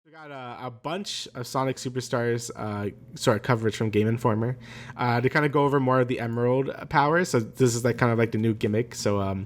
We got a bunch of Sonic Superstars sort of coverage from Game Informer to kind of go over more of the Emerald powers. So this is like kind of like the new gimmick. So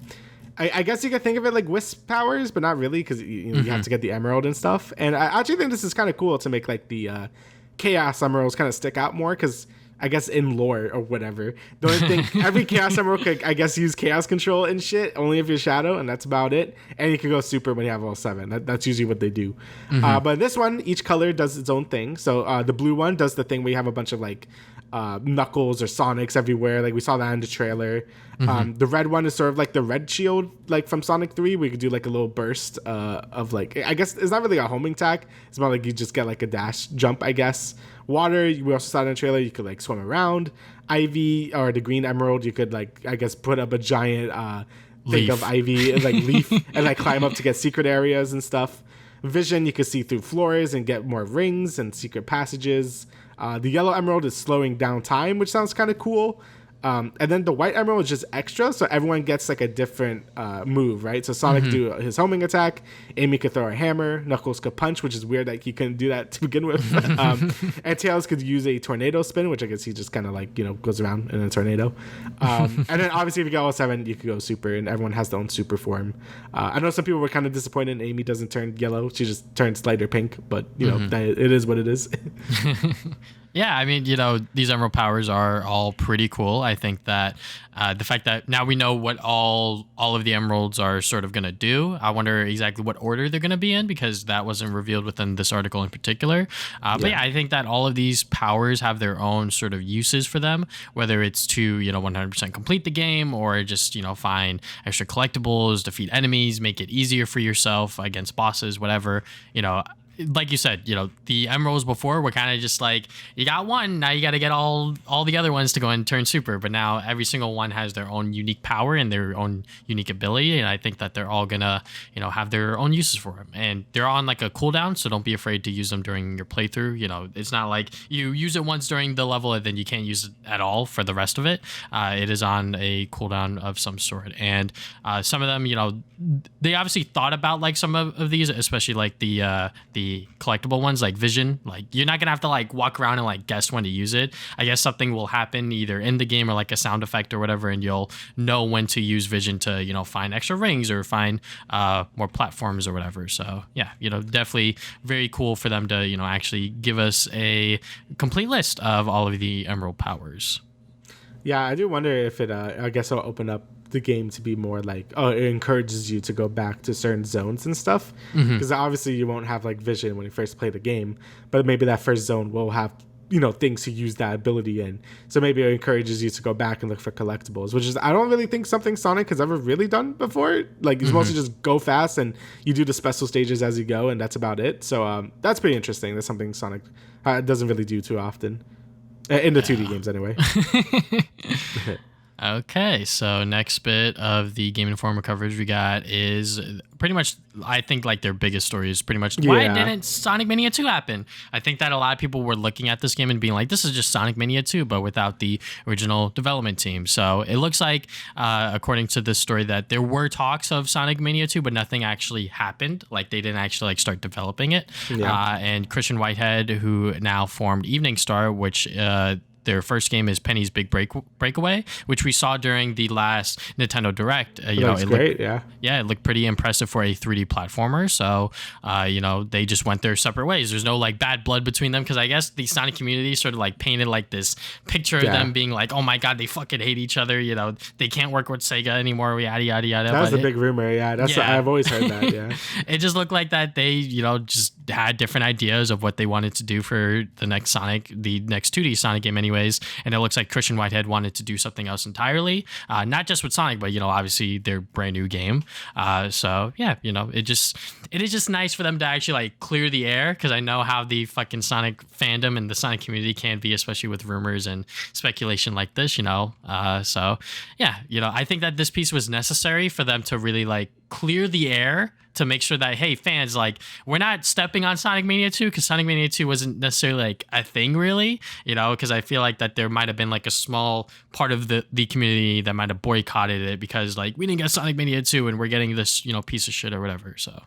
I guess you could think of it like Wisp powers, but not really because you have to get the Emerald and stuff. And I actually think this is kind of cool to make like the Chaos Emeralds kind of stick out more because I guess in lore or whatever, the only thing every Chaos Emerald could I guess use Chaos Control and shit only if you're Shadow, and that's about it. And you can go Super when you have all 7. That's usually what they do. But this one, each color does its own thing. So the blue one does the thing where you have a bunch of like Knuckles or Sonics everywhere. Like we saw that in the trailer. The red one is sort of like the red shield, like from Sonic 3. We could do like a little burst of like, I guess it's not really a homing attack. It's more like you just get like a dash jump, I guess. Water, we also saw in the trailer, you could like swim around. Ivy or the green emerald, you could like, I guess, put up a giant thing of ivy and like leaf and like climb up to get secret areas and stuff. Vision, you could see through floors and get more rings and secret passages. The yellow emerald is slowing down time, which sounds kind of cool. And then the white emerald is just extra, so everyone gets like a different move, right? So Sonic could do his homing attack, Amy could throw a hammer, Knuckles could punch, which is weird that he couldn't do that to begin with. And Tails could use a tornado spin, which I guess he just kind of like, goes around in a tornado. And then obviously if you get all 7, you could go super, and everyone has their own super form. I know some people were kind of disappointed Amy doesn't turn yellow, she just turns lighter pink, but it is what it is. Yeah, I mean, these Emerald powers are all pretty cool. I think that the fact that now we know what all of the Emeralds are sort of going to do. I wonder exactly what order they're going to be in because that wasn't revealed within this article in particular. But yeah, I think that all of these powers have their own sort of uses for them, whether it's to, 100% complete the game or just, find extra collectibles, defeat enemies, make it easier for yourself against bosses, whatever, like you said, the emeralds before were kind of just like, you got one, now you got to get all the other ones to go and turn super. But now every single one has their own unique power and their own unique ability. And I think that they're all going to, have their own uses for them. And they're on like a cooldown, so don't be afraid to use them during your playthrough. It's not like you use it once during the level and then you can't use it at all for the rest of it. It is on a cooldown of some sort. And some of them, they obviously thought about like some of these, especially like the collectible ones like Vision. Like you're not gonna have to like walk around and like guess when to use it. I guess something will happen either in the game or like a sound effect or whatever, and you'll know when to use Vision to find extra rings or find more platforms or whatever. So yeah, definitely very cool for them to actually give us a complete list of all of the Emerald powers. Yeah, I do wonder if it I guess it'll open up the game to be more like, it encourages you to go back to certain zones and stuff, because obviously you won't have like Vision when you first play the game, but maybe that first zone will have things to use that ability in, so maybe it encourages you to go back and look for collectibles, which is I don't really think something Sonic has ever really done before. Like it's mostly just go fast and you do the special stages as you go, and that's about it. So that's pretty interesting. That's something Sonic doesn't really do too often in the 2D games anyway. Okay, so next bit of the Game Informer coverage we got is pretty much, I think, like their biggest story is pretty much, why didn't Sonic Mania 2 happen? I think that a lot of people were looking at this game and being like, this is just Sonic Mania 2, but without the original development team. So it looks like, according to this story, that there were talks of Sonic Mania 2, but nothing actually happened. Like they didn't actually like start developing it. And Christian Whitehead, who now formed Evening Star, which their first game is Penny's Big Breakaway, which we saw during the last Nintendo Direct. It looks great, it looked pretty impressive for a 3D platformer. So, they just went their separate ways. There's no like bad blood between them because I guess the Sonic community sort of like painted like this picture of them being like, oh my god, they fucking hate each other. They can't work with Sega anymore. Yada yada yada. That was a big rumor. Yeah, I've always heard that. Yeah, it just looked like that they just had different ideas of what they wanted to do for the next 2D Sonic game anyways, and it looks like Christian Whitehead wanted to do something else entirely, not just with Sonic, but obviously their brand new game. So yeah, it is just nice for them to actually like clear the air, because I know how the fucking Sonic fandom and the Sonic community can be, especially with rumors and speculation like this. So yeah, I think that this piece was necessary for them to really like clear the air to make sure that, hey, fans, like, we're not stepping on Sonic Mania 2, because Sonic Mania 2 wasn't necessarily like a thing really, because I feel like that there might have been like a small part of the community that might have boycotted it because like we didn't get Sonic Mania 2 and we're getting this piece of shit or whatever. So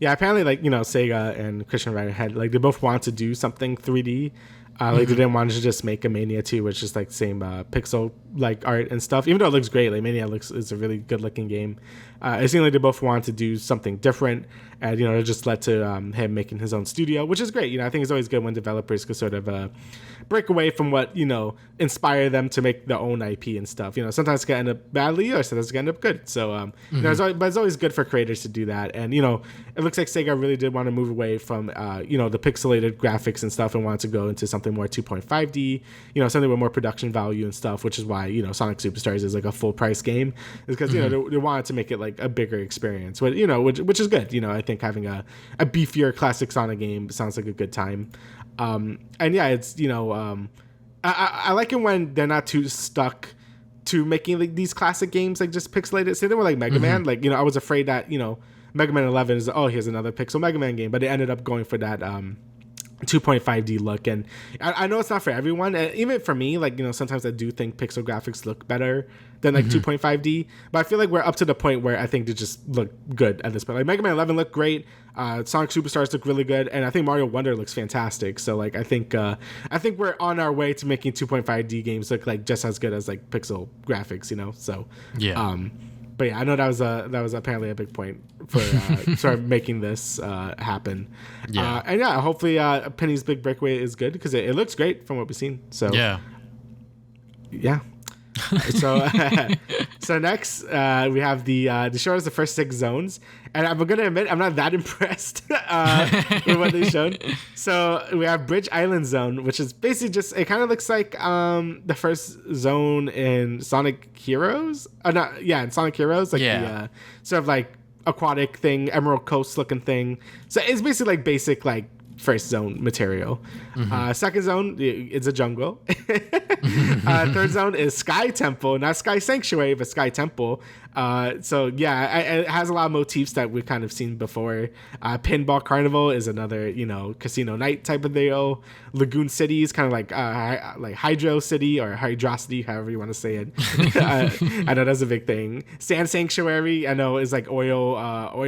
Yeah, apparently, like, Sega and Christian Ryder had, like, they both want to do something 3D. Like, they didn't want to just make a Mania 2, which is, like, same pixel, like, art and stuff. Even though it looks great, like, Mania is a really good-looking game. It seemed like they both wanted to do something different, and, it just led to him making his own studio, which is great. I think it's always good when developers could sort of break away from what, inspire them to make their own IP and stuff. Sometimes it can end up badly, or sometimes it can end up good. So, but it's always good for creators to do that. And, it looks like Sega really did want to move away from, the pixelated graphics and stuff and wanted to go into something more 2.5D, something with more production value and stuff, which is why, Sonic Superstars is like a full price game, is because, they wanted to make it like a bigger experience, but, which is good. I think having a beefier classic Sonic game sounds like a good time. And yeah, it's, I like it when they're not too stuck to making like these classic games like just pixelated. Say they were like Mega Man, like, I was afraid that, Mega Man 11 is, oh, here's another pixel Mega Man game, but they ended up going for that 2.5D look. And I know it's not for everyone, and even for me, like, sometimes I do think pixel graphics look better than like 2.5D, but I feel like we're up to the point where I think they just look good at this point. Like, Mega Man 11 looked great, Sonic Superstars look really good, and I think Mario Wonder looks fantastic. So like, I think we're on our way to making 2.5D games look like just as good as like pixel graphics, so yeah. But yeah, I know that was apparently a big point for sort of making this happen. Yeah, and yeah, hopefully Penny's big breakaway is good, because it looks great from what we've seen. So yeah. So next we have the show has the first 6 zones, and I'm gonna admit I'm not that impressed with what they showed. So we have Bridge Island Zone, which is basically just, it kind of looks like the first zone in Sonic Heroes. In Sonic Heroes, like the sort of like aquatic thing, Emerald Coast looking thing. So it's basically like basic like first zone material. Second zone, it's a jungle. Third zone is Sky Temple, not Sky Sanctuary, but Sky Temple. So yeah, it has a lot of motifs that we've kind of seen before. Pinball Carnival is another, casino night type of deal. Lagoon City is kind of like Hydro City or Hydrocity, however you want to say it. I know that's a big thing. Sand Sanctuary, I know, is like Oil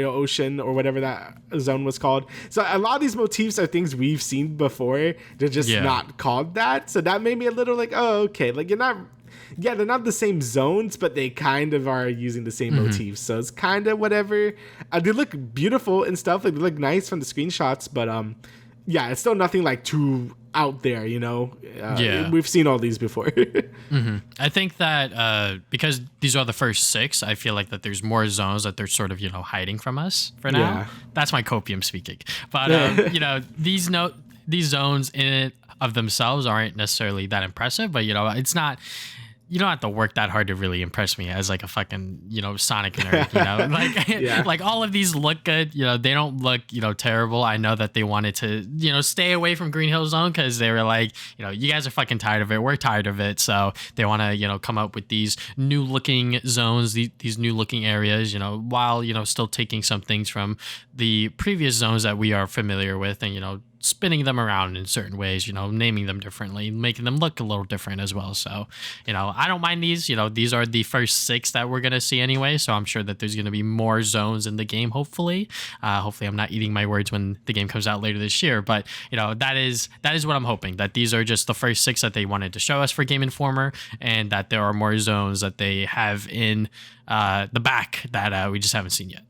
Ocean or whatever that zone was called. So a lot of these motifs are things we've seen before. They're just not called that. So that made me a little like, oh, okay. Like, they're not the same zones, but they kind of are using the same motifs. So it's kind of whatever. They look beautiful and stuff. Like, they look nice from the screenshots, but yeah, it's still nothing like too out there, we've seen all these before. I think that because these are the first 6, I feel like that there's more zones that they're sort of, hiding from us for now. Yeah. That's my copium speaking. But, these zones in it of themselves aren't necessarily that impressive, but, it's not... You don't have to work that hard to really impress me as like a fucking, Sonic nerd, like, like all of these look good, they don't look, terrible. I know that they wanted to, stay away from Green Hill Zone because they were like, you guys are fucking tired of it. We're tired of it. So they want to, come up with these new looking zones, these new looking areas, while, still taking some things from the previous zones that we are familiar with and, spinning them around in certain ways, naming them differently, making them look a little different as well. So, I don't mind these. These are the first 6 that we're going to see anyway. So I'm sure that there's going to be more zones in the game, hopefully. Hopefully I'm not eating my words when the game comes out later this year. But, that is what I'm hoping, that these are just the first 6 that they wanted to show us for Game Informer, and that there are more zones that they have in the back that we just haven't seen yet.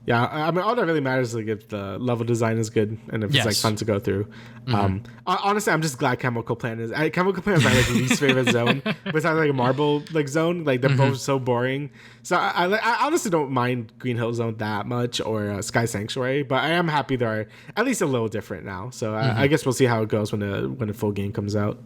Yeah, I mean, all that really matters is like if the level design is good and if it's like fun to go through. Honestly, I'm just glad Chemical Plant is my like least favorite zone. Besides like a marble like zone, like they're both so boring. So I honestly don't mind Green Hill Zone that much or Sky Sanctuary, but I am happy they're at least a little different now. So I guess we'll see how it goes when the full game comes out.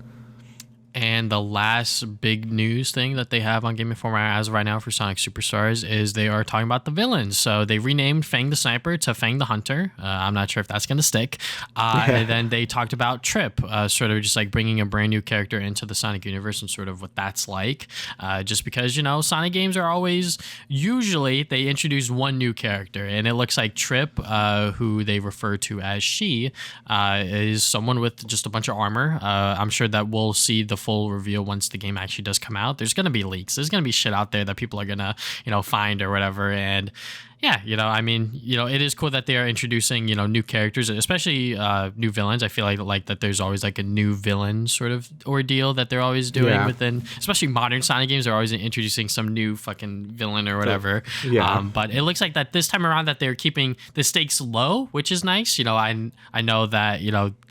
And the last big news thing that they have on Game Informer as of right now for Sonic Superstars is they are talking about the villains. So they renamed Fang the Sniper to Fang the Hunter. I'm not sure if that's going to stick. And then they talked about Trip, sort of just like bringing a brand new character into the Sonic universe and sort of what that's like. Just because, Sonic games are always, usually they introduce one new character. And it looks like Trip, who they refer to as she, is someone with just a bunch of armor. I'm sure that we'll see the full reveal once the game actually does come out. There's going to be leaks. There's going to be shit out there that people are going to, find or whatever. And, Yeah, I mean, it is cool that they are introducing, new characters, especially new villains. I feel like that there's always like a new villain sort of ordeal that they're always doing Yeah. within, especially modern Sonic games. They're always introducing some new fucking villain or whatever. Yeah. But it looks like that this time around that they're keeping the stakes low, which is nice. I know that,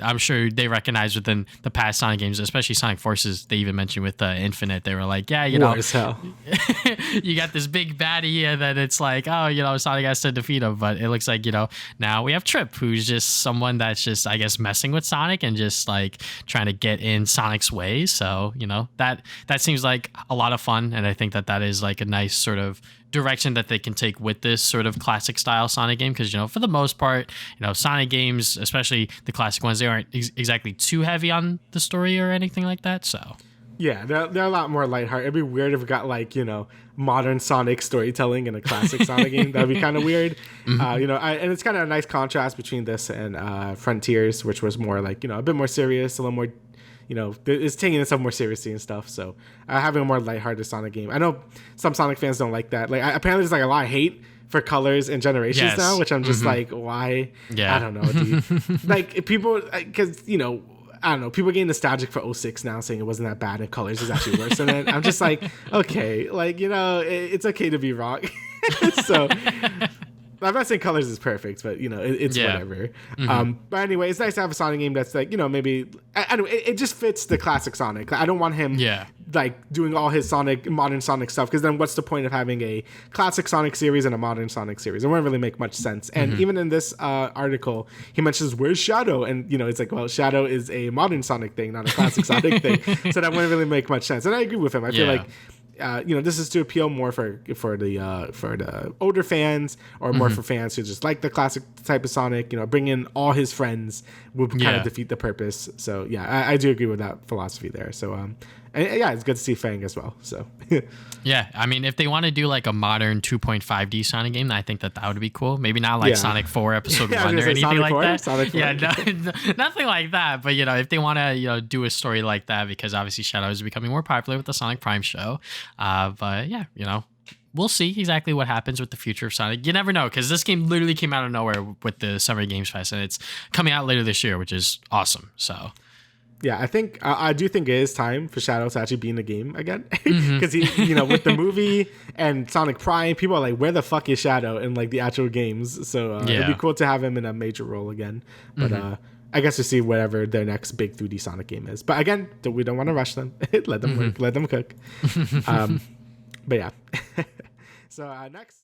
I'm sure they recognize within the past Sonic games, especially Sonic Forces, they even mentioned with Infinite, they were like, yeah, War as hell. you got this big baddie here that it's like, oh, Sonic has to defeat him. But it looks like, now we have Trip, who's just someone that's just, I guess, messing with Sonic and just like trying to get in Sonic's ways. So, that seems like a lot of fun. And I think that is like a nice sort of direction that they can take with this sort of classic style Sonic game. Because, for the most part, Sonic games, especially the classic ones, they aren't exactly too heavy on the story or anything like that. So. Yeah, they're a lot more lighthearted. It'd be weird if we got like, modern Sonic storytelling in a classic Sonic game. That'd be kind of weird. And it's kind of a nice contrast between this and Frontiers, which was more like, a bit more serious, a little more, it's taking itself more seriously and stuff. So having a more lighthearted Sonic game. I know some Sonic fans don't like that. Like apparently there's like a lot of hate for colors and generations now, which I'm just like, why? Yeah. I don't know, dude. Like people, because, I don't know, people getting nostalgic for 06 now, saying it wasn't that bad and colors is actually worse than it. I'm just like, okay, like, it's okay to be wrong. So I'm not saying colors is perfect, but it's whatever. But anyway, it's nice to have a Sonic game that's like, maybe I don't know, it just fits the classic Sonic. I don't want him like doing all his modern Sonic stuff, because then what's the point of having a classic Sonic series and a modern Sonic series? It wouldn't really make much sense. And even in this article, he mentions, where's Shadow? And it's like, well, Shadow is a modern Sonic thing, not a classic Sonic thing. So that wouldn't really make much sense. And I agree with him. I feel like this is to appeal more for the older fans, or more for fans who just like the classic type of Sonic. Bring in all his friends would kind of defeat the purpose. So I do agree with that philosophy there. So and it's good to see Fang as well. So yeah, I mean, if they want to do like a modern 2.5D Sonic game, I think that would be cool. Maybe not like Sonic 4 Episode 1 or anything Sonic like 4? that. Sonic 4? Yeah, nothing like that. But if they want to do a story like that, because obviously Shadow is becoming more popular with the Sonic Prime show. But yeah, we'll see exactly what happens with the future of Sonic. You never know, because this game literally came out of nowhere with the Summer Games Fest, and it's coming out later this year, which is awesome. So. Yeah, I do think it is time for Shadow to actually be in the game again, because he, with the movie and Sonic Prime, people are like, where the fuck is Shadow in like the actual games? So it'd be cool to have him in a major role again. But I guess to see whatever their next big 3D Sonic game is. But again, we don't want to rush them. Let them work, let them cook. But yeah. So next.